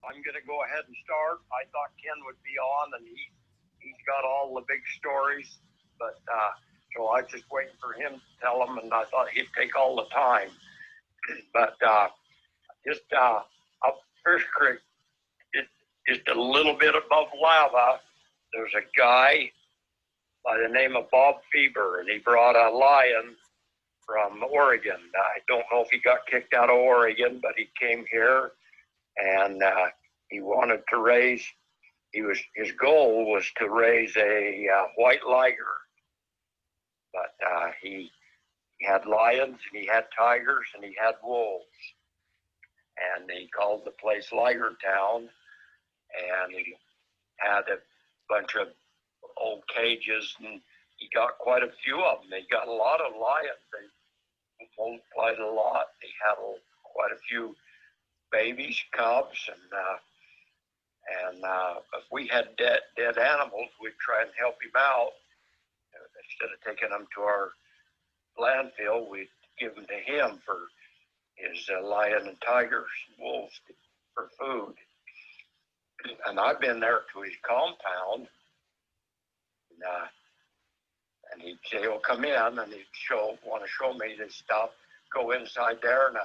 I'm going to go ahead and start. I thought Ken would be on, and he's got all the big stories, but so I was just waiting for him to tell them, and I thought he'd take all the time. But just up Fish Creek, just a little bit above lava, there's a guy by the name of Bob Feber, and he brought a lion from Oregon. I don't know if he got kicked out of Oregon, but he came here, and he wanted to raise. His goal was to raise a white liger, but he had lions, and he had tigers, and he had wolves, and he called the place Ligertown, and he had a bunch of old cages, and he got quite a few of them. He got a lot of lions. They multiplied a lot. He had quite a few babies, cubs, and if we had dead animals, we'd try and help him out. Instead of taking them to our landfill, we'd give them to him for his lion and tigers, and wolves for food. And I've been there to his compound, and he'd say, "Oh, come in," and he'd want to show me this stuff. Go inside there, and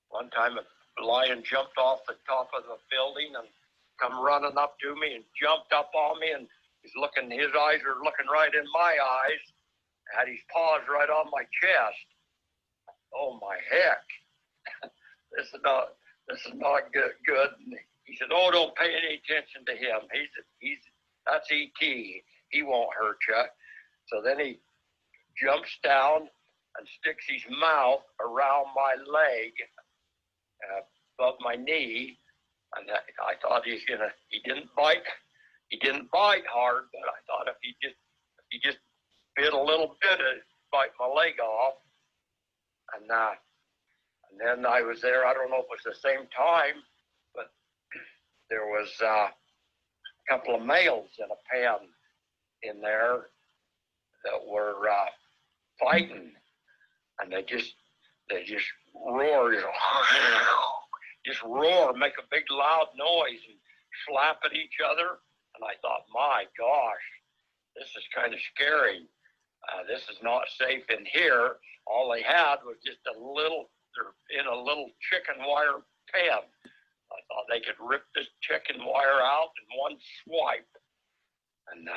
one time a lion jumped off the top of the building and come running up to me and jumped up on me, and his eyes are looking right in my eyes, had his paws right on my chest. Oh my heck, this is not good. And he said, "Oh, don't pay any attention to him. That's E.T. He won't hurt you." So then he jumps down and sticks his mouth around my leg, above my knee, and I thought he didn't bite. He didn't bite hard, but I thought if he just bit a little bit, it'd bite my leg off. And then I was there. I don't know if it was the same time, but there was a couple of males in a pen in there that were fighting, and they just roar, just roar, make a big loud noise and slap at each other. And I thought, my gosh, this is kind of scary. This is not safe in here. All they had was just they're in a little chicken wire pen. I thought they could rip this chicken wire out in one swipe and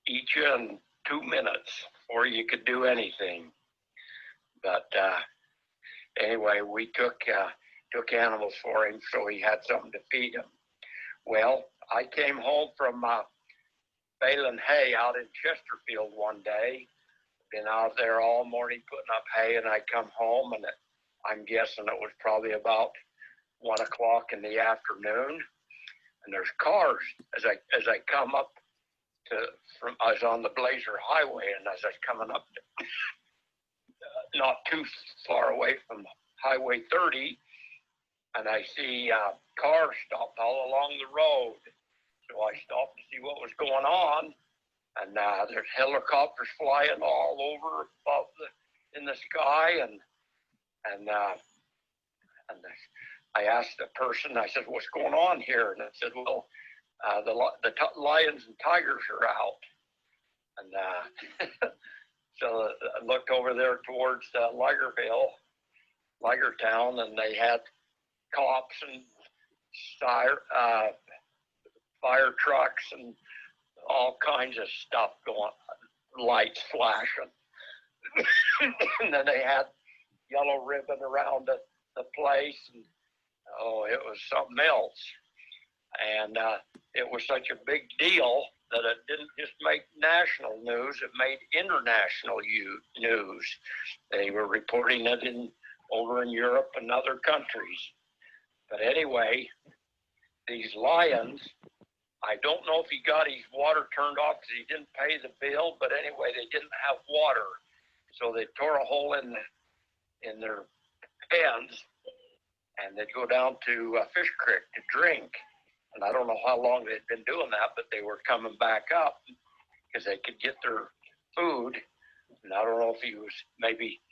eat you in 2 minutes before you could do anything. But anyway, we took animals for him so he had something to feed him. Well, I came home from baling hay out in Chesterfield one day. Been out there all morning putting up hay, and I come home, and I'm guessing it was probably about 1 o'clock in the afternoon, and there's cars as I come up I was on the Blazer Highway, and as I was coming up not too far away from Highway 30, and I see cars stopped all along the road. So I stopped to see what was going on, and there's helicopters flying all over above in the sky, and I asked the person, I said, "What's going on here?" And I said, "Well, the lions and tigers are out." And so I looked over there towards Ligertown, and they had cops and fire trucks and all kinds of stuff going, lights flashing. And then they had yellow ribbon around the place, and it was something else. And it was such a big deal that it didn't just make national news, it made international news. They were reporting it over in Europe and other countries. But anyway, these lions, I don't know if he got his water turned off because he didn't pay the bill, but anyway, they didn't have water. So they tore a hole in their pens, and they'd go down to Fish Creek to drink. And I don't know how long they'd been doing that, but they were coming back up because they could get their food. And I don't know if he was maybe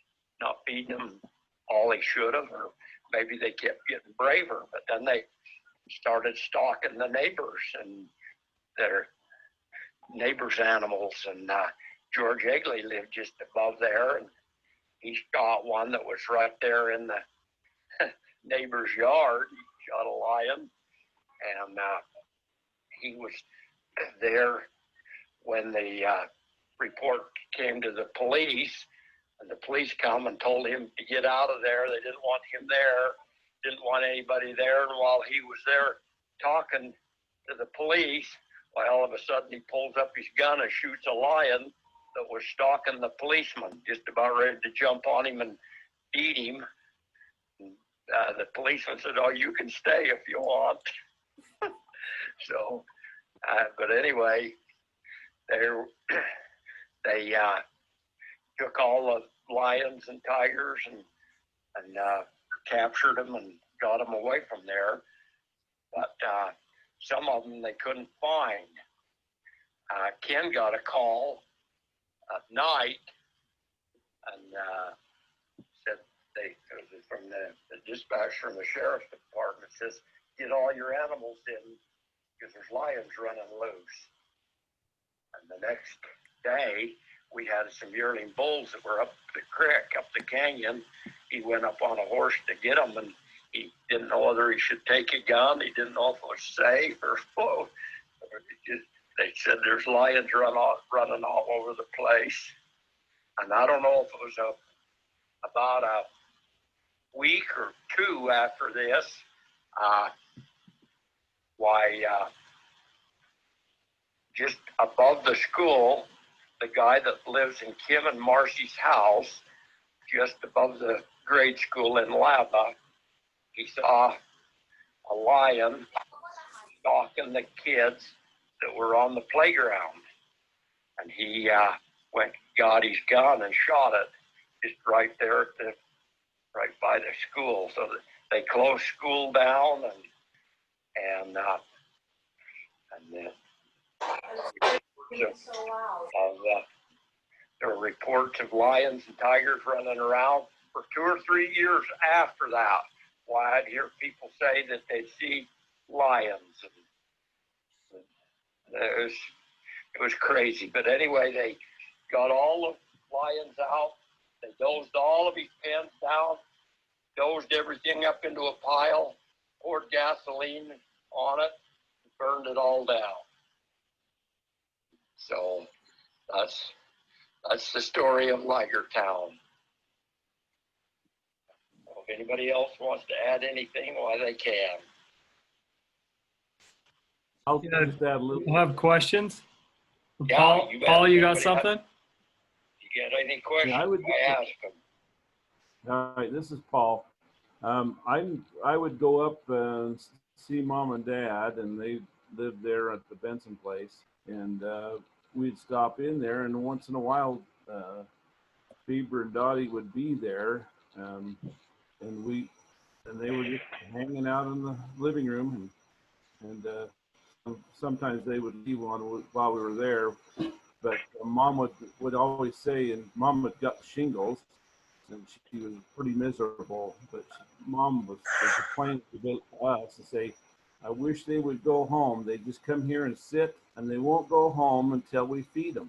not feeding them all he should have, or maybe they kept getting braver. But then they started stalking the neighbors and their neighbors' animals. And George Egley lived just above there, and he shot one that was right there in the neighbor's yard. He shot a lion, and he was there when the report came to the police, and the police come and told him to get out of there. They didn't want him there, didn't want anybody there. And while he was there talking to the police, well, all of a sudden he pulls up his gun and shoots a lion that was stalking the policeman, just about ready to jump on him and eat him. And, the policeman said, "Oh, you can stay if you want." So, but anyway, they took all the lions and tigers and captured them and got them away from there. But some of them they couldn't find. Ken got a call at night and said it was from the dispatch from the sheriff's department, says, "Get all your animals in because there's lions running loose." And the next day, we had some yearling bulls that were up the creek, up the canyon. He went up on a horse to get them, and he didn't know whether he should take a gun. He didn't know if it was safe or what. They said there's lions running all over the place. And I don't know if it was about a week or two after this, just above the school, the guy that lives in Kim and Marcy's house, just above the grade school in Lava, he saw a lion stalking the kids that were on the playground. And he got his gun and shot it just right there right by the school. So that they closed school down, and then there were reports of lions and tigers running around for 2 or 3 years after that. Why, I'd hear people say that they'd see lions. And it was crazy. But anyway, they got all the lions out. They dozed all of his pens down, dozed everything up into a pile, poured gasoline on it, and burned it all down. So that's the story of Ligertown. If anybody else wants to add anything, why they can. I'll just add a little. We'll have questions. Yeah, Paul, you got something? You got any questions? Yeah, I ask them. All right, this is Paul. I would go up and see Mom and Dad, and they lived there at the Benson place, and we'd stop in there, and once in a while, Bieber and Dottie would be there, and they were just hanging out in the living room, and sometimes they would leave while we were there, but Mom would always say, and Mom had got shingles, and she was pretty miserable, but Mom was complaining to us and say, "I wish they would go home. They just come here and sit, and they won't go home until we feed them.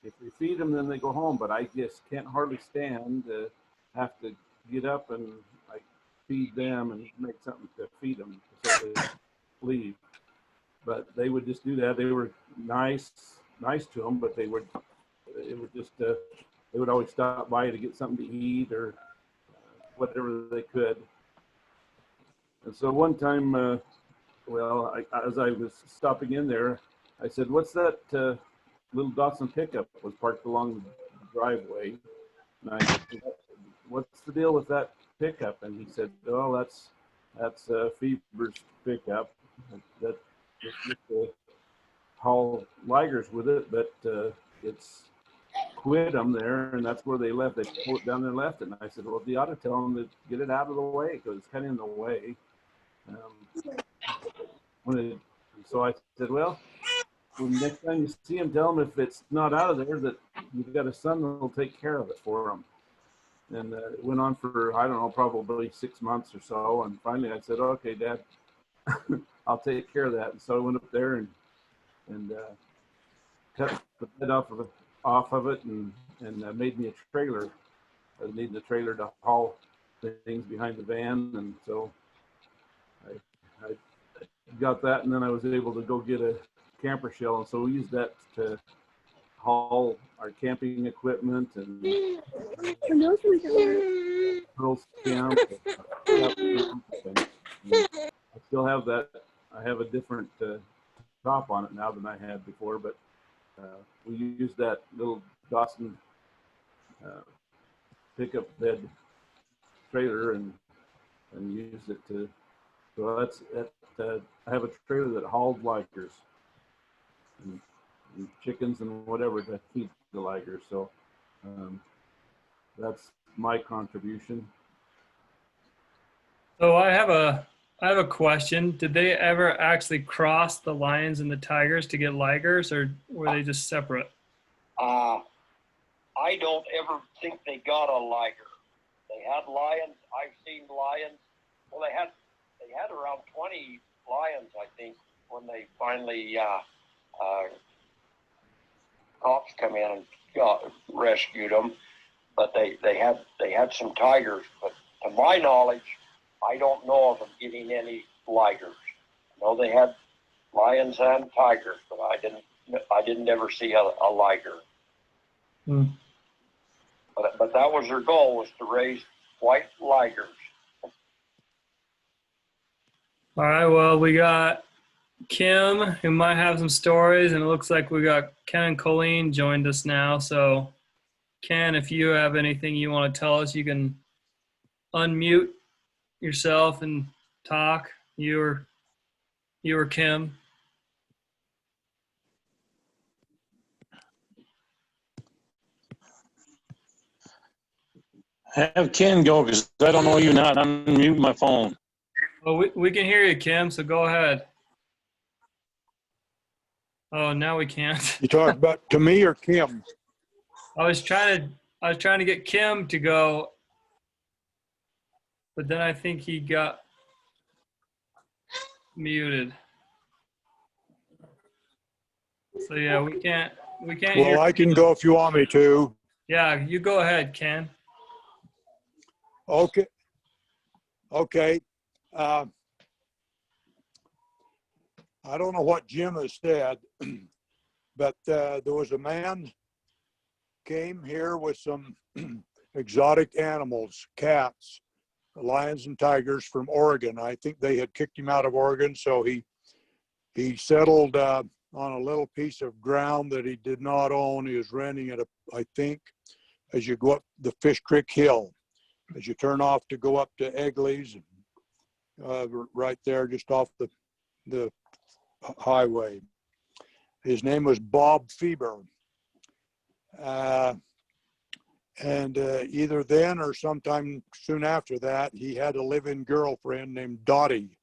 If we feed them, then they go home, but I just can't hardly stand to have to get up and like feed them and make something to feed them so they leave." But they would just do that. They were nice to them, but it would just they would always stop by to get something to eat or whatever they could. And so one time, as I was stopping in there, I said, "What's that little Datsun pickup was parked along the driveway?" And I said, "What's the deal with that pickup?" And he said, "Oh, that's Fever's pickup. That just haul ligers with it, but it's quit them there, and that's where they left. They pulled it down there and left it." And I said, "Well, you ought to tell them to get it out of the way because it's kind of in the way." So I said, "Well, next time you see them, tell them if it's not out of there that you've got a son that'll take care of it for them." And it went on for, I don't know, probably 6 months or so. And finally I said, "Okay, Dad, I'll take care of that. And so I went up there and cut the bed off of it and made me a trailer. I needed a trailer to haul things behind the van, and so I got that, and then I was able to go get a camper shell, and so we used that to haul our camping equipment and girls camp. I still have that. I have a different top on it now than I had before, but we used that little Dawson pickup bed trailer and used it to. So that's I have a trailer that hauled ligers and chickens and whatever to feed the ligers. So that's my contribution. So I have a question. Did they ever actually cross the lions and the tigers to get ligers, or were they just separate? I don't ever think they got a liger. They had lions. I've seen lions. Well, they had around 20 lions, I think, when they finally cops come in and rescued them. But they had some tigers. But to my knowledge, I don't know of them getting any ligers. I know they had lions and tigers, but I didn't ever see a liger. Hmm. But that was their goal, was to raise white ligers. All right, well, we got Kim, who might have some stories, and it looks like we got Ken and Colleen joined us now. So, Ken, if you have anything you want to tell us, you can unmute yourself and talk. You or Kim. Have Ken go because I don't know you not. I'm muting my phone. Oh, we can hear you, Kim, so go ahead. Oh, now we can't. You talk about to me or Kim? I was trying to get Kim to go, but then I think he got muted. So yeah, we can't hear. Well, I can go if you want me to. Yeah, you go ahead, Ken. Okay. Okay. I don't know what Jim has said, but there was a man came here with some exotic animals, cats, lions and tigers from Oregon. I think they had kicked him out of Oregon, so he settled on a little piece of ground that he did not own. He was renting it, I think, as you go up the Fish Creek Hill, as you turn off to go up to Egley's, right there just off the highway. His name was Bob Feber. And either then or sometime soon after that, he had a live-in girlfriend named Dottie.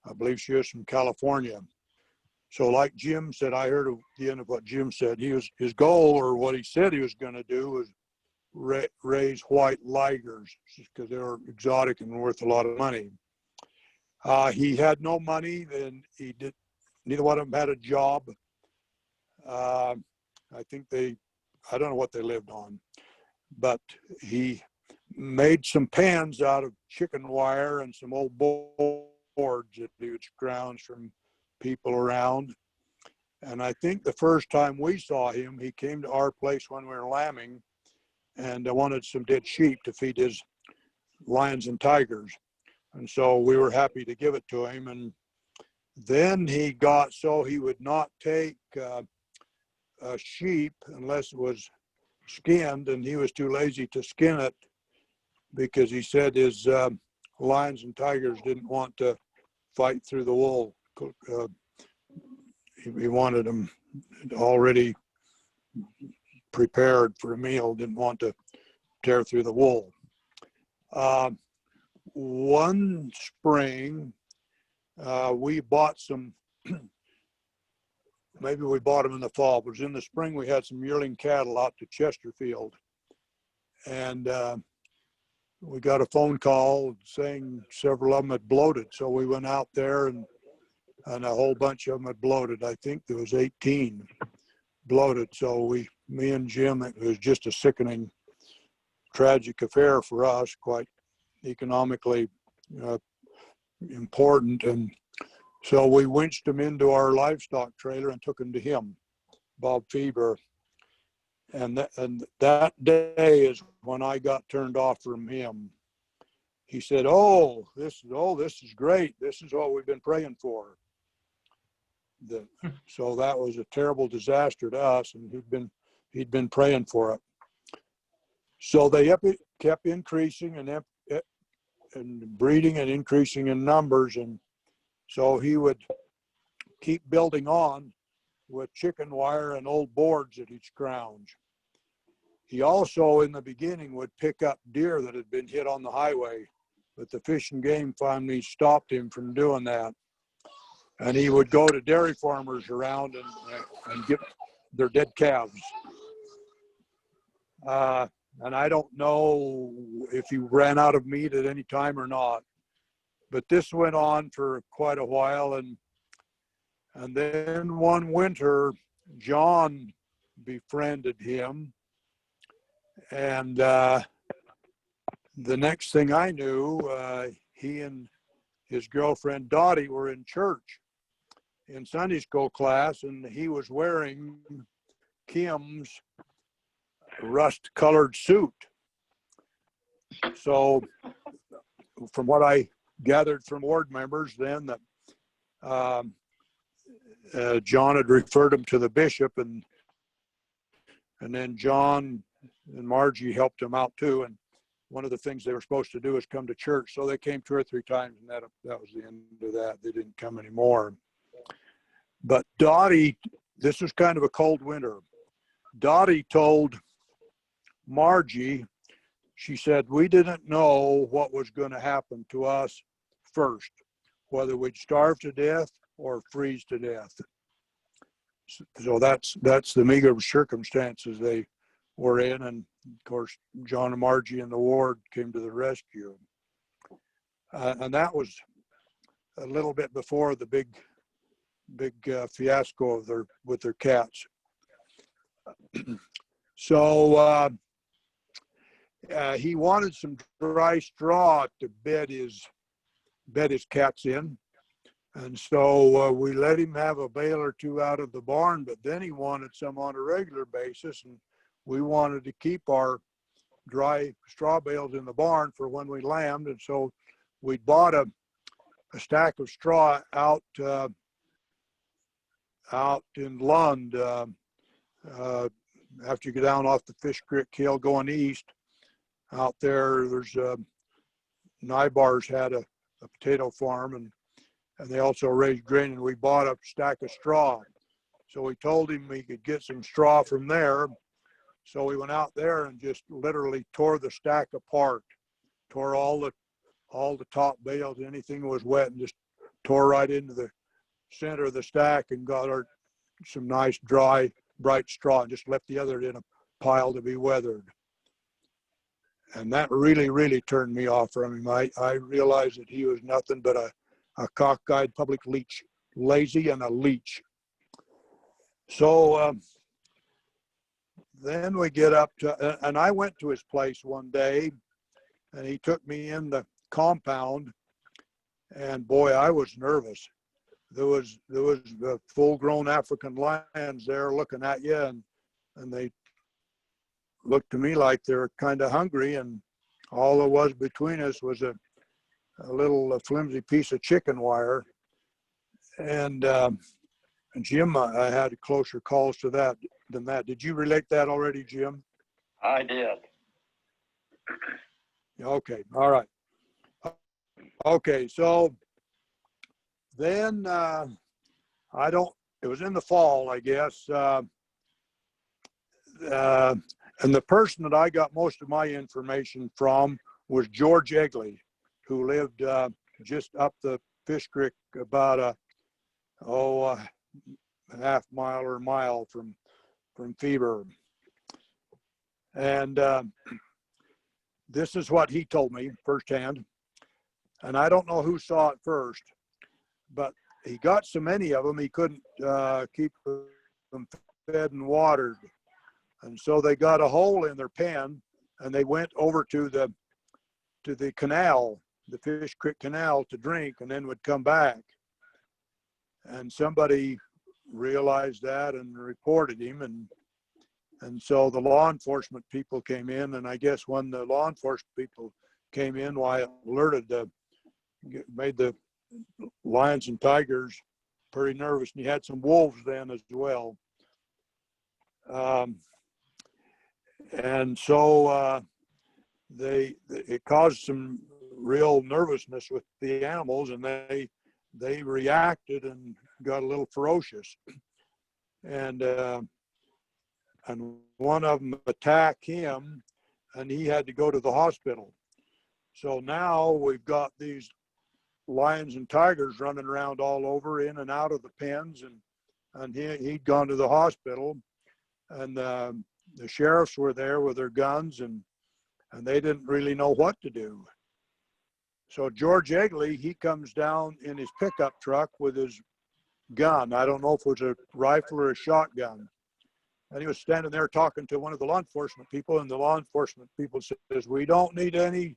I believe she was from California. So like Jim said, I heard at the end of what Jim said, his goal, or what he said he was going to do, was raise white ligers because they were exotic and worth a lot of money. He had no money, and neither one of them had a job. I think I don't know what they lived on, but he made some pans out of chicken wire and some old boards that he would scrounge from people around. And I think the first time we saw him, he came to our place when we were lambing and wanted some dead sheep to feed his lions and tigers. And so we were happy to give it to him. And then he got so he would not take a sheep unless it was skinned, and he was too lazy to skin it because he said his lions and tigers didn't want to fight through the wool. He wanted them already prepared for a meal, didn't want to tear through the wool. One spring, we bought some, maybe we bought them in the fall, but it was in the spring we had some yearling cattle out to Chesterfield. And we got a phone call saying several of them had bloated. So we went out there and and a whole bunch of them had bloated. I think there was 18 bloated. So me and Jim, it was just a sickening, tragic affair for us, quite economically important. And so we winched him into our livestock trailer and took him to him, Bob Feber. And that day is when I got turned off from him. He said, this is great. This is what we've been praying for. So that was a terrible disaster to us, and he'd been praying for it. So they kept increasing and breeding and increasing in numbers, and so he would keep building on with chicken wire and old boards at each scrounge. He also, in the beginning, would pick up deer that had been hit on the highway, but the Fish and Game finally stopped him from doing that. And he would go to dairy farmers around and get their dead calves. And I don't know if he ran out of meat at any time or not, but this went on for quite a while. And then one winter, John befriended him. And the next thing I knew, he and his girlfriend Dottie were in church in Sunday school class, and he was wearing Kim's rust-colored suit. So from what I gathered from ward members then, that John had referred him to the bishop, and then John and Margie helped him out too. And one of the things they were supposed to do is come to church. So they came 2 or 3 times, and that was the end of that. They didn't come anymore. But Dottie, this was kind of a cold winter. Dottie told Margie, she said, we didn't know what was going to happen to us first, whether we'd starve to death or freeze to death. So that's the meager circumstances they were in. And of course, John and Margie and the ward came to the rescue. And that was a little bit before the big fiasco with their cats. So he wanted some dry straw to bed his cats in, and so we let him have a bale or two out of the barn. But then he wanted some on a regular basis, and we wanted to keep our dry straw bales in the barn for when we lambed. And so we bought a stack of straw out in Lund, after you go down off the Fish Creek Hill going east. Out there's Nybar's had a potato farm, and they also raised grain, and we bought a stack of straw. So we told him we could get some straw from there. So we went out there and just literally tore the stack apart, tore all the top bales, anything that was wet, and just tore right into the center of the stack and got some nice dry bright straw, and just left the other in a pile to be weathered. And that really turned me off from him. I realized that he was nothing but a cockeyed public leech, lazy and a leech. So then we get up to, and I went to his place one day, and he took me in the compound, and boy, I was nervous. There was the full-grown African lions there looking at you, and they looked to me like they were kind of hungry, and all there was between us was a little flimsy piece of chicken wire. And Jim, I had closer calls to that than that. Did you relate that already, Jim? I did. Okay, all right. Okay, so then it was in the fall, I guess. And the person that I got most of my information from was George Egley, who lived just up the Fish Creek, about a half mile or a mile from Feber. And this is what he told me firsthand. And I don't know who saw it first, but he got so many of them he couldn't keep them fed and watered, and so they got a hole in their pen, and they went over to the canal, the Fish Creek Canal, to drink, and then would come back. And somebody realized that and reported him, and so the law enforcement people came in, and I guess when the law enforcement people came in, why it made the lions and tigers pretty nervous, and you had some wolves then as well. And so it caused some real nervousness with the animals, and they reacted and got a little ferocious. And one of them attacked him, and he had to go to the hospital. So now we've got these lions and tigers running around all over, in and out of the pens, and he'd gone to the hospital, and the sheriffs were there with their guns, and they didn't really know what to do. So George Egley, he comes down in his pickup truck with his gun. I don't know if it was a rifle or a shotgun. And he was standing there talking to one of the law enforcement people, and the law enforcement people says, we don't need any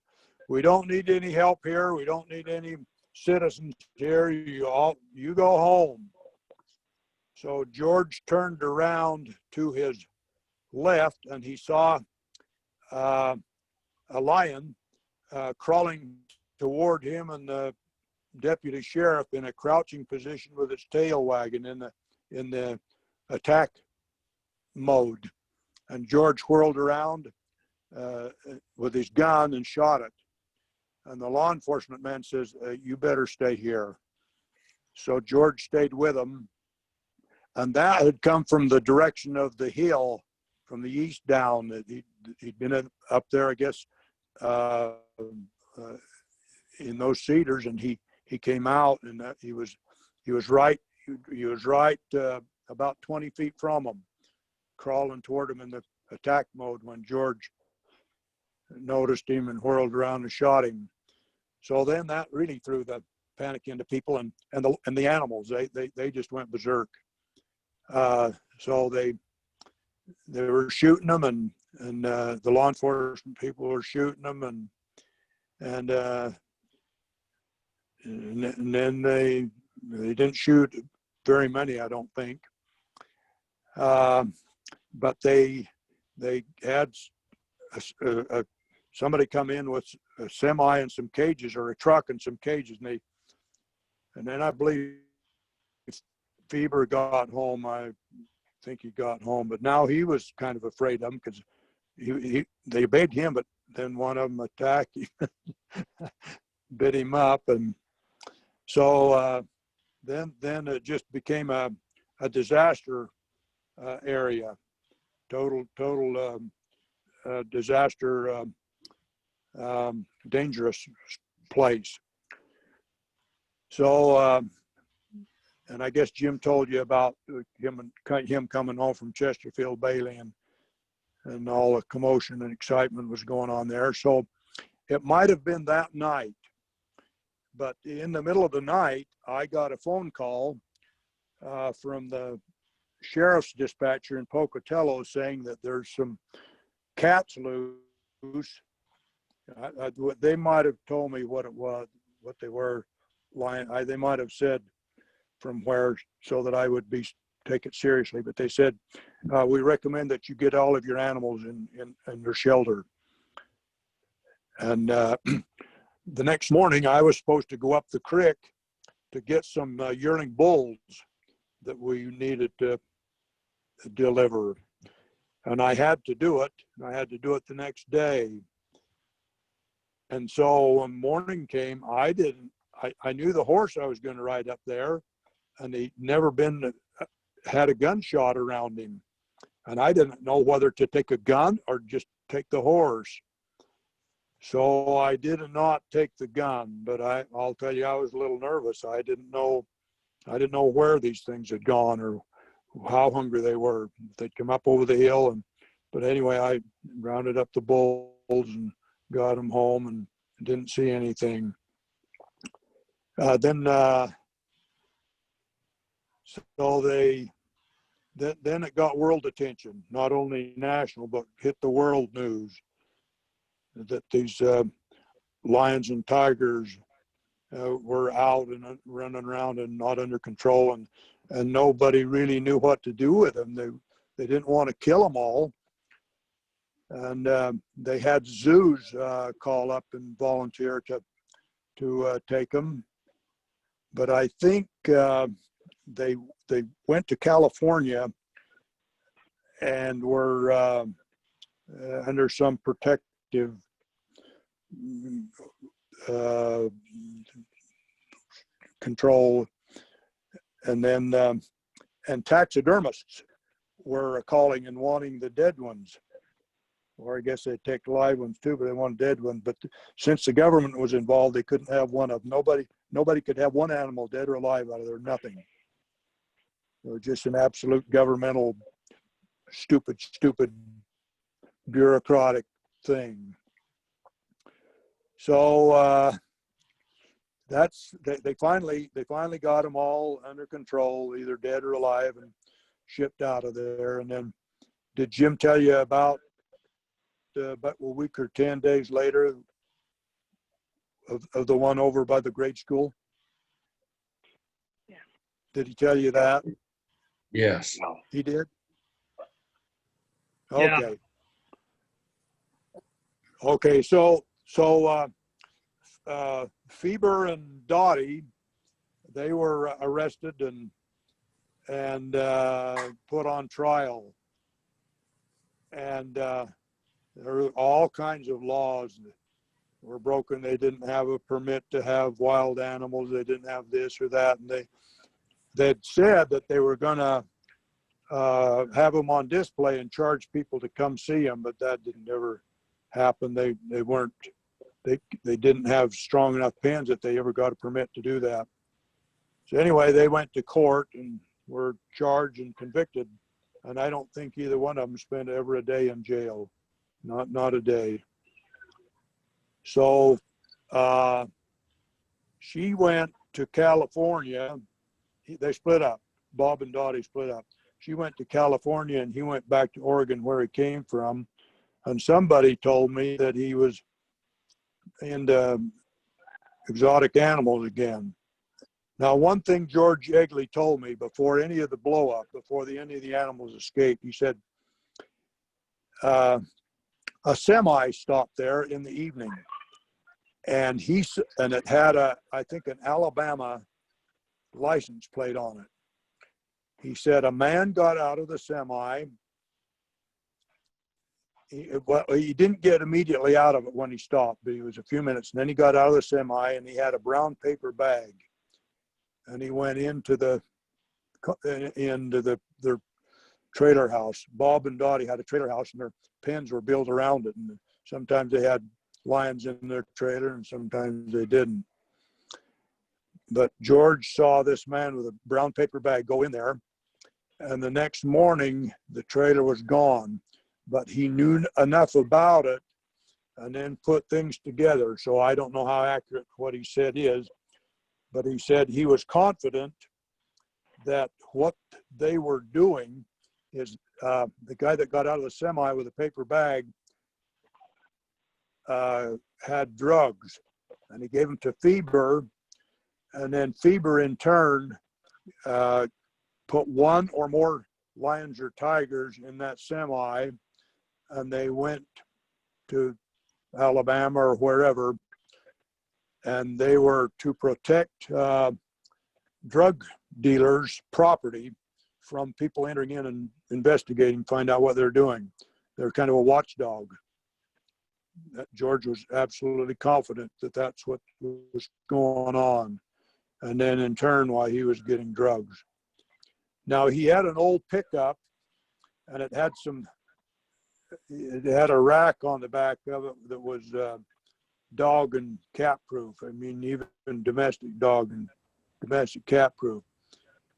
help here. We don't need any citizens here. You go home. So George turned around to his left, and he saw a lion crawling toward him, and the deputy sheriff in a crouching position with its tail wagging in the attack mode. And George whirled around with his gun and shot it. And the law enforcement man says, you better stay here. So George stayed with him, and that had come from the direction of the hill, from the east down. He'd been up there, I guess, in those cedars, and he came out, and he was right about 20 feet from him, crawling toward him in the attack mode, when George noticed him and whirled around and shot him. So then that really threw the panic into people, and the animals. They just went berserk. So they were shooting them, and the law enforcement people were shooting them, and then they didn't shoot very many, I don't think. But they had somebody come in with a semi and some cages, or a truck and some cages, and then I believe Feber got home. I think he got home, but now he was kind of afraid of them, because they obeyed him, but then one of them attacked him, bit him up, and so then it just became a disaster area, total disaster, dangerous place. So and I guess Jim told you about him coming home from Chesterfield Bailey, and all the commotion and excitement was going on there. So it might have been that night, but in the middle of the night, I got a phone call from the sheriff's dispatcher in Pocatello saying that there's some cats loose. They might have told me what it was, what they were. They might have said from where, so that I would take it seriously. But they said, we recommend that you get all of your animals in your shelter. And the next morning, I was supposed to go up the creek to get some yearling bulls that we needed to deliver. And I had to do it. I had to do it the next day. And so when morning came, I knew the horse I was going to ride up there, and he'd never had a gunshot around him. And I didn't know whether to take a gun or just take the horse. So I did not take the gun, but I'll tell you, I was a little nervous. I didn't know where these things had gone or how hungry they were. They'd come up over the hill, but anyway, I rounded up the bulls and got them home and didn't see anything. Then So then it got world attention, not only national, but hit the world news that these lions and tigers were out and running around and not under control, and nobody really knew what to do with them. They didn't want to kill them all, and they had zoos call up and volunteer to take them. But I think they went to California and were under some protective control, and then and taxidermists were calling and wanting the dead ones, or I guess they take live ones too, but they want dead ones. But since the government was involved, they couldn't have one of them. Nobody could have one animal, dead or alive, out of there. Nothing. It was just an absolute governmental, stupid bureaucratic thing. So they finally got them all under control, either dead or alive, and shipped out of there. And then, did Jim tell you about a week or 10 days later of the one over by the grade school? Yeah. Did he tell you that? Yes. No. He did? Yeah. Okay. Okay, so Feber and Dottie, they were arrested and put on trial. And there were all kinds of laws that were broken. They didn't have a permit to have wild animals. They didn't have this or that. And they'd said that they were going to have them on display and charge people to come see them, but that didn't ever happen. They didn't have strong enough pens that they ever got a permit to do that. So anyway, they went to court and were charged and convicted. And I don't think either one of them spent ever a day in jail, not a day. So she went to California. They split up. Bob and Dottie split up. She went to California and he went back to Oregon, where he came from. And somebody told me that he was into exotic animals again. Now, one thing George Egley told me before any of the blow up, before any of the animals escaped, he said a semi stopped there in the evening, and it had I think an Alabama license plate on it. He said a man got out of the semi. He didn't get immediately out of it when he stopped, but it was a few minutes. And then he got out of the semi and he had a brown paper bag. And he went into their trailer house. Bob and Dottie had a trailer house and their pens were built around it. And sometimes they had lions in their trailer and sometimes they didn't. But George saw this man with a brown paper bag go in there. And the next morning, the trailer was gone. But he knew enough about it and then put things together. So I don't know how accurate what he said is, but he said he was confident that what they were doing is the guy that got out of the semi with a paper bag had drugs, and he gave them to Feber, and then Feber in turn put one or more lions or tigers in that semi, and they went to Alabama or wherever, and they were to protect drug dealers' property from people entering in and investigating, find out what they're doing. They're kind of a watchdog. George was absolutely confident that that's what was going on, and then in turn why he was getting drugs. Now, he had an old pickup, and it had a rack on the back of it that was dog and cat proof. I mean, even domestic dog and domestic cat proof.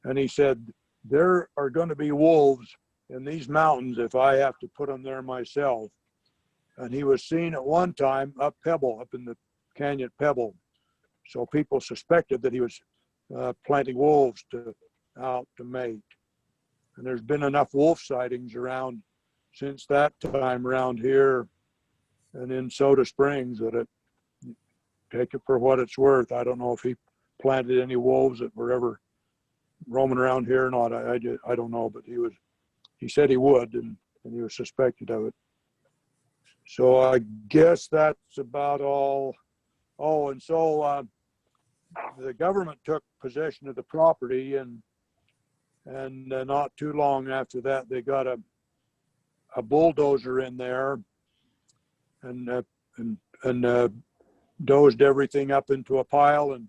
And he said, there are going to be wolves in these mountains if I have to put them there myself. And he was seen at one time up in the canyon Pebble. So people suspected that he was planting wolves to out to mate. And there's been enough wolf sightings around since that time around here and in Soda Springs that it, take it for what it's worth. I don't know if he planted any wolves that were ever roaming around here or not. I don't know, but he said he would, and he was suspected of it. So I guess that's about all. Oh, and so the government took possession of the property, and not too long after that, they got a bulldozer in there and dozed everything up into a pile and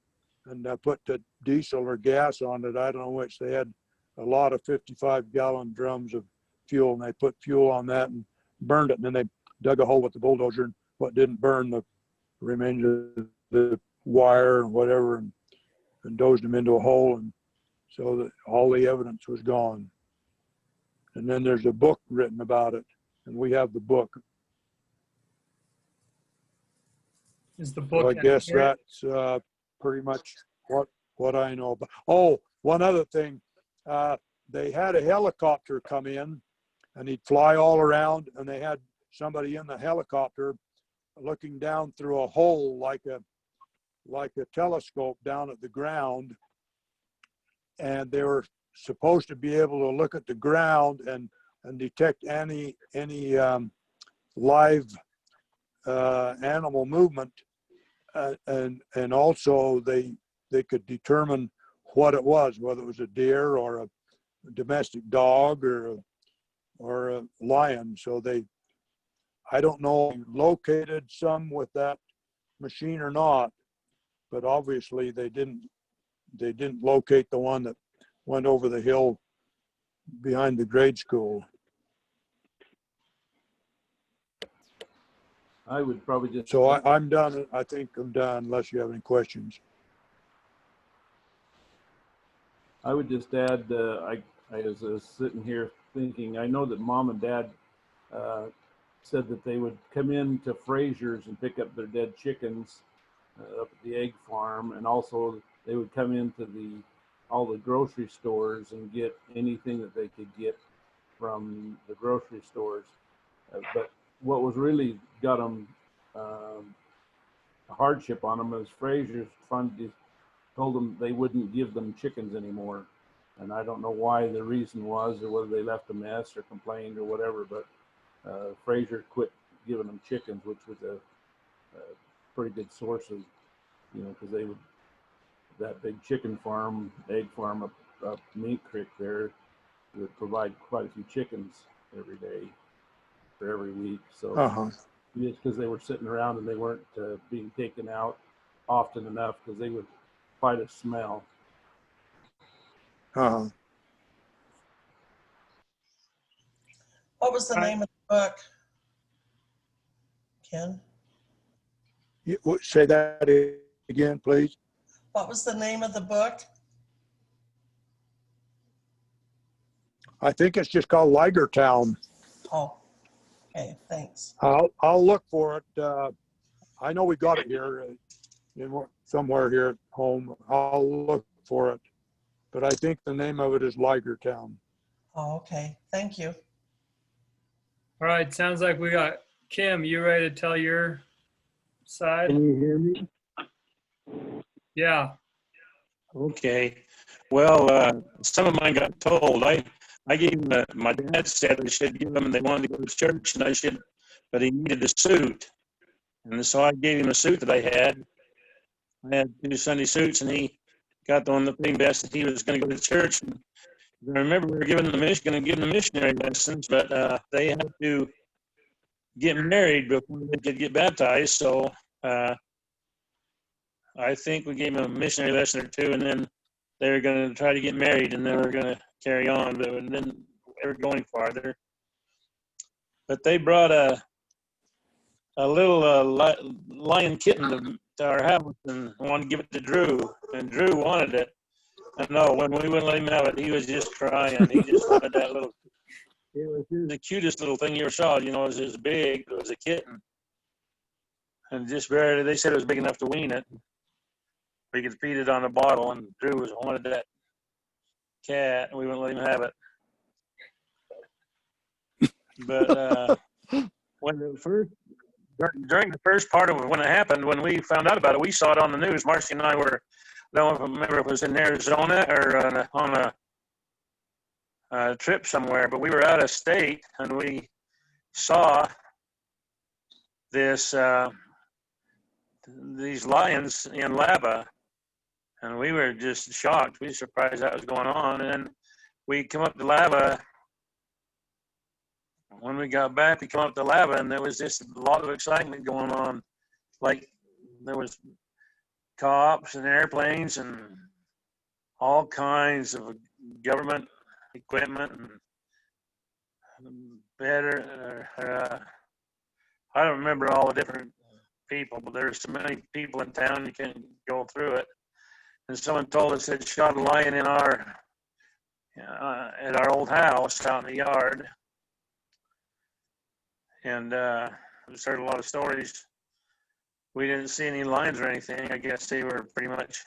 put the diesel or gas on it. I don't know which. They had a lot of 55-gallon drums of fuel, and they put fuel on that and burned it. And then they dug a hole with the bulldozer, and what didn't burn, the remainder of the wire and whatever, and dozed them into a hole, and so that all the evidence was gone. And then there's a book written about it, and we have the book. Is the book? So I guess that's pretty much what I know about. Oh, one other thing, they had a helicopter come in, and he'd fly all around, and they had somebody in the helicopter looking down through a hole like a telescope down at the ground, and they were supposed to be able to look at the ground and detect any live animal movement, and also they could determine what it was, whether it was a deer or a domestic dog or a lion. So I don't know, located some with that machine or not, but obviously they didn't locate the one that went over the hill behind the grade school. I would probably just. So I'm done. I think I'm done unless you have any questions. I would just add, I was sitting here thinking, I know that Mom and Dad said that they would come into Frazier's and pick up their dead chickens up at the egg farm, and also they would come into all the grocery stores and get anything that they could get from the grocery stores. But what was really got them a hardship on them is Frazier's told them they wouldn't give them chickens anymore. And I don't know why the reason was, or whether they left a mess or complained or whatever, but Frazier quit giving them chickens, which was a pretty good source of, because they would, that big chicken farm, egg farm up Mink Creek there would provide quite a few chickens every day for every week. So just because they were sitting around and they weren't being taken out often enough, because they would fight a smell. What was the name of the book, Ken? Say that again, please. What was the name of the book? I think it's just called Ligertown. Oh, okay, thanks. I'll look for it. I know we got it here somewhere here at home. I'll look for it, but I think the name of it is Ligertown. Oh, okay, thank you. All right, sounds like we got Kim. You ready to tell your side? Can you hear me? Yeah. Okay. Well, some of mine got told. I gave them, my dad said I should give them, they wanted to go to church, and but he needed a suit. And so I gave him a suit that I had. I had 2 Sunday suits, and he got the one that paid best that he was going to go to church. And I remember we were going to give them missionary lessons, but they had to get married before they could get baptized. So I think we gave them a missionary lesson or 2, and then they were going to try to get married, and then we were going to carry on, but then they were going farther. But they brought a little lion kitten to our house and wanted to give it to Drew, and Drew wanted it. And no, when we wouldn't let him have it, he was just crying. He just wanted that little. It was the cutest little thing you ever saw. It was this big. It was a kitten, and just barely. They said it was big enough to wean it. We could feed it on a bottle, and Drew wanted that cat, and we wouldn't let him have it. But when the first during the first part of when it happened, when we found out about it, we saw it on the news. Marcy and I were, I don't remember if it was in Arizona or on a trip somewhere, but we were out of state and we saw this these lions in lava, and we were just shocked. We were surprised that was going on, and we come up to lava. When we got back, we come up to lava, and there was just a lot of excitement going on. Like there was cops and airplanes and all kinds of government equipment and better. I don't remember all the different people, but there's so many people in town you can't go through it. And someone told us they'd shot a lion in our at our old house out in the yard. And we heard a lot of stories. We didn't see any lions or anything. I guess they were pretty much,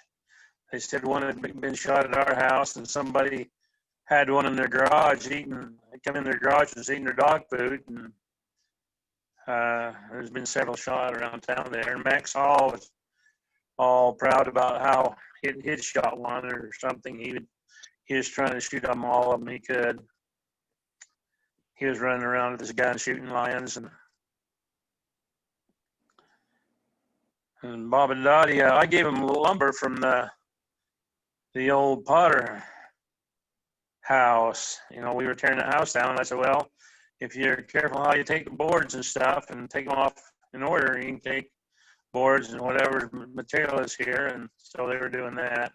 they said one had been shot at our house and somebody had one in their garage eating, they come in their garage and was eating their dog food. And there's been several shot around town there. And Max Hall was all proud about how he'd shot one or something. He was trying to shoot them all of them he could. He was running around with his gun shooting lions. And Bob and Dottie, I gave him lumber from the old Potter house. You know, we were tearing the house down. I said, well, if you're careful how you take the boards and stuff and take them off in order, you can take boards and whatever material is here. And so they were doing that.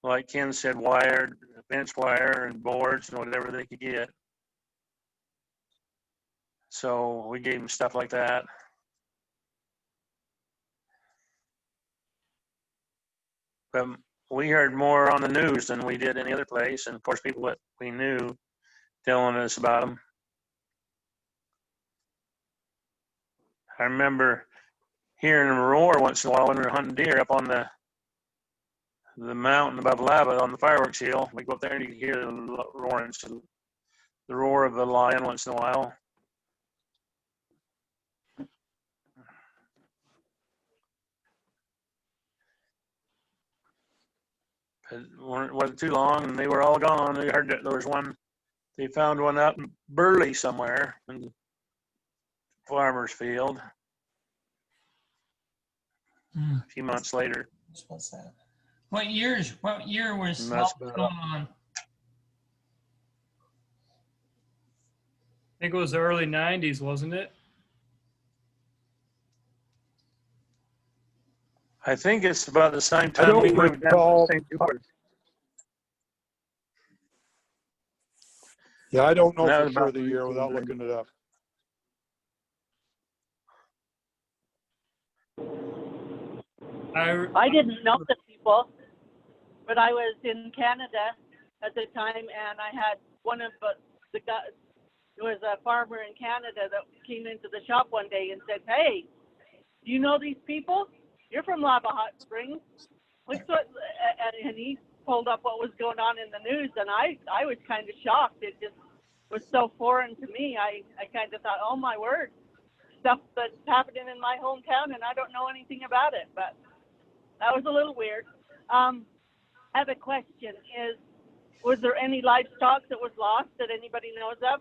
Like Ken said, wired, bench wire and boards and whatever they could get. So we gave them stuff like that. But we heard more on the news than we did any other place. And of course, people that we knew telling us about them. I remember hearing a roar once in a while when we were hunting deer up on the mountain above lava on the fireworks hill. We go up there and you can hear the roaring, the roar of the lion once in a while. It wasn't too long and they were all gone. We heard that there was one, they found one out in Burley somewhere in the farmer's field a few months later. What's that? What year was And all that's this about going on? I think it was the early 90s, wasn't it? I think it's about the same I time don't we moved down recall. to St. George. Yeah, I don't know That for was sure about the year without 1990. looking it up. I didn't know the people, but I was in Canada at the time, and I had one of the guys, there was a farmer in Canada that came into the shop one day and said, "Hey, do you know these people? You're from Lava Hot Springs." What's what? And he pulled up what was going on in the news, and I was kind of shocked. It just was so foreign to me. I kind of thought, oh my word, stuff that's happening in my hometown, and I don't know anything about it. But that was a little weird. I have a question. Was there any livestock that was lost that anybody knows of?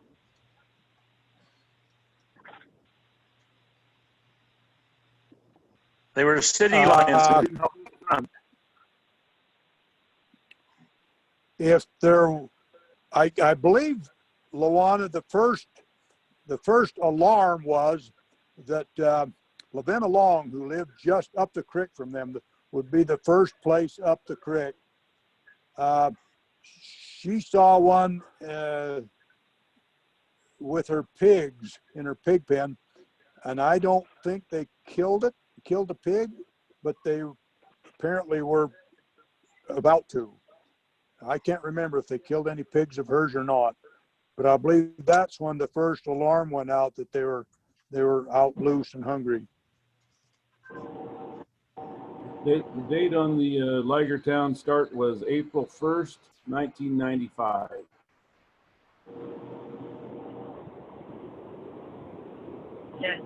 They were city lions. If there, I believe, Luana, the first alarm was that Lavinna Long, who lived just up the creek from them, would be the first place up the creek. She saw one with her pigs in her pig pen, and I don't think they killed the pig, but they apparently were about to. I can't remember if they killed any pigs of hers or not, but I believe that's when the first alarm went out that they were out loose and hungry. The date on the Ligertown start was April 1st, 1995. Okay.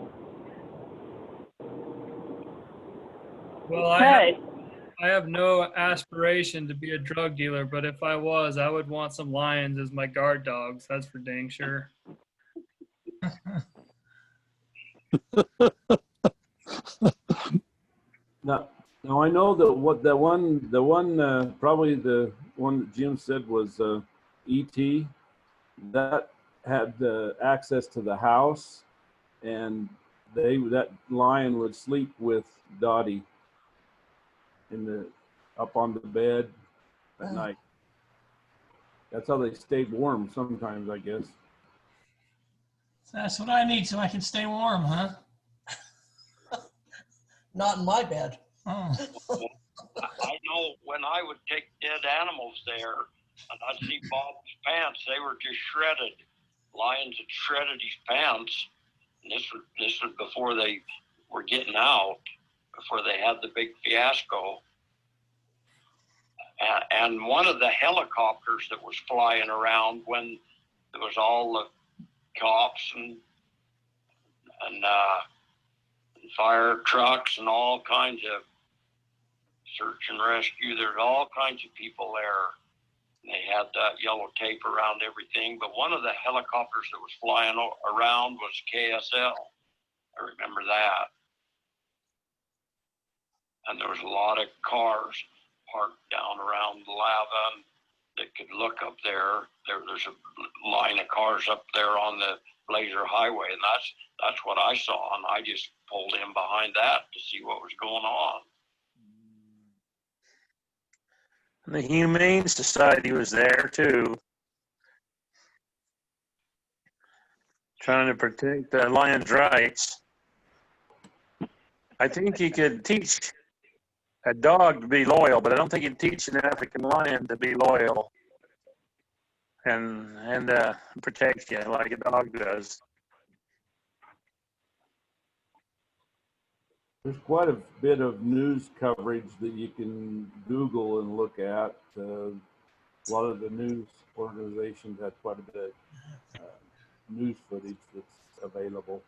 Well, Okay. I have no aspiration to be a drug dealer, but if I was, I would want some lions as my guard dogs. That's for dang sure. Now I know that the one probably the one that Jim said was E.T. that had access to the house, and that lion would sleep with Dottie up on the bed at night. That's how they stayed warm sometimes, I guess. That's what I need so I can stay warm, huh? Not in my bed. Oh, I know when I would take dead animals there, and I'd see Bob's pants, they were just shredded. Lions had shredded his pants. And this was before they were getting out, before they had the big fiasco. And one of the helicopters that was flying around when there was all the cops and fire trucks and all kinds of search and rescue. There's all kinds of people there. And they had that yellow tape around everything. But one of the helicopters that was flying around was KSL. I remember that. And there was a lot of cars parked down around the lava that could look up there. There's a line of cars up there on the Blazer Highway, and that's what I saw. And I just pulled in behind that to see what was going on. The Humane Society was there too, trying to protect the lion's rights. I think you could teach a dog to be loyal, but I don't think you'd teach an African lion to be loyal and protect you like a dog does. There's quite a bit of news coverage that you can Google and look at. A lot of the news organizations have quite a bit of news footage that's available.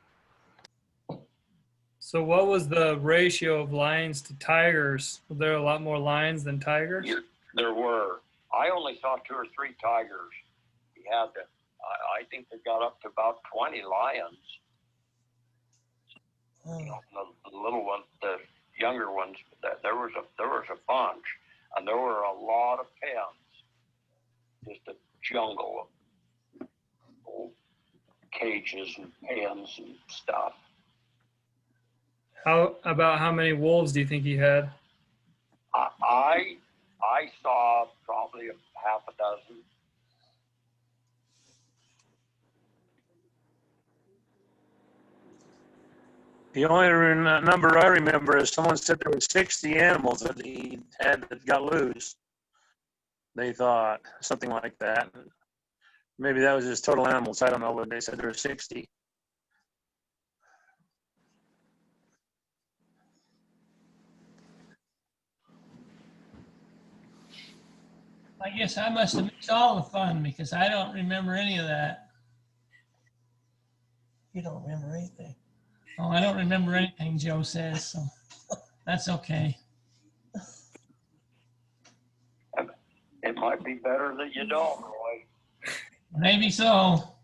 So what was the ratio of lions to tigers? Were there a lot more lions than tigers? There were. I only saw 2 or 3 tigers. He had I think they got up to about 20 lions. You know, the little ones, the younger ones. There was a bunch, and there were a lot of pens. Just a jungle of old cages and pens and stuff. How many wolves do you think he had? I saw probably half a dozen. The only number I remember is someone said there were 60 animals that he had that got loose. They thought something like that. Maybe that was his total animals. I don't know, but they said there were 60. I guess I must have missed all the fun because I don't remember any of that. You don't remember anything. Oh, I don't remember anything Joe says, so that's okay. It might be better that you don't, Roy. Maybe so.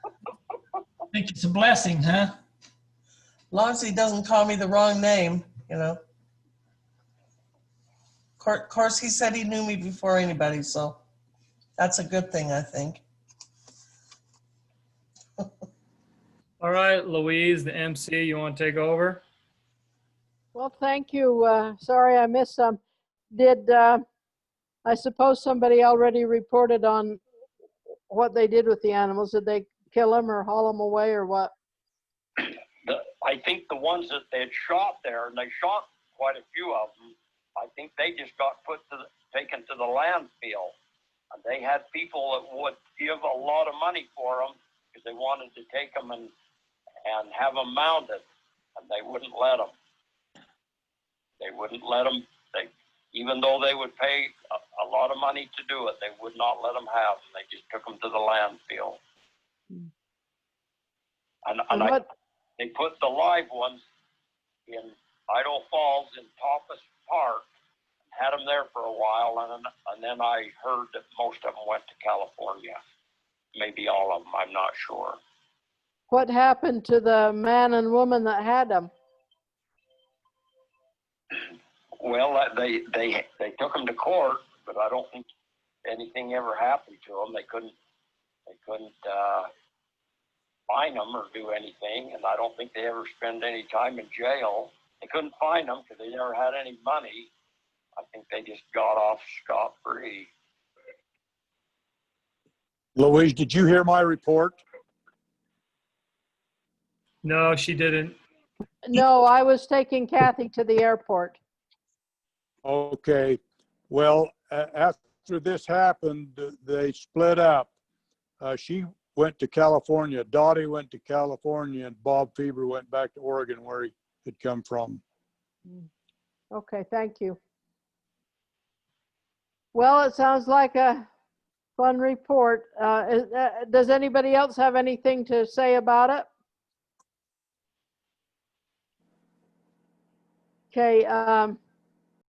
I think it's a blessing, huh? As long as he doesn't call me the wrong name, you know. Of course, he said he knew me before anybody, so that's a good thing, I think. All right, Louise, the MC, you want to take over? Well, thank you. Sorry I missed some. Did, I suppose somebody already reported on what they did with the animals. Did they kill them or haul them away or what? I think the ones that they had shot there, and they shot quite a few of them, I think they just got taken to the landfill. And they had people that would give a lot of money for them because they wanted to take them and have them mounted, and they wouldn't let them. They wouldn't let them They, even though they would pay a lot of money to do it, they would not let them have them. They just took them to the landfill. And they put the live ones in Idaho Falls in Tapas Park, had them there for a while, and then I heard that most of them went to California. Maybe all of them, I'm not sure. What happened to the man and woman that had them? Well, they took them to court, but I don't think anything ever happened to them. They couldn't fine them or do anything, and I don't think they ever spent any time in jail. They couldn't fine them because they never had any money. I think they just got off scot-free. Louise, did you hear my report? No, she didn't. No, I was taking Kathy to the airport. Okay. Well, after this happened, they split up. She went to California. Dottie went to California, and Bob Feber went back to Oregon, where he had come from. Okay, thank you. Well, it sounds like a fun report. Does anybody else have anything to say about it? Okay,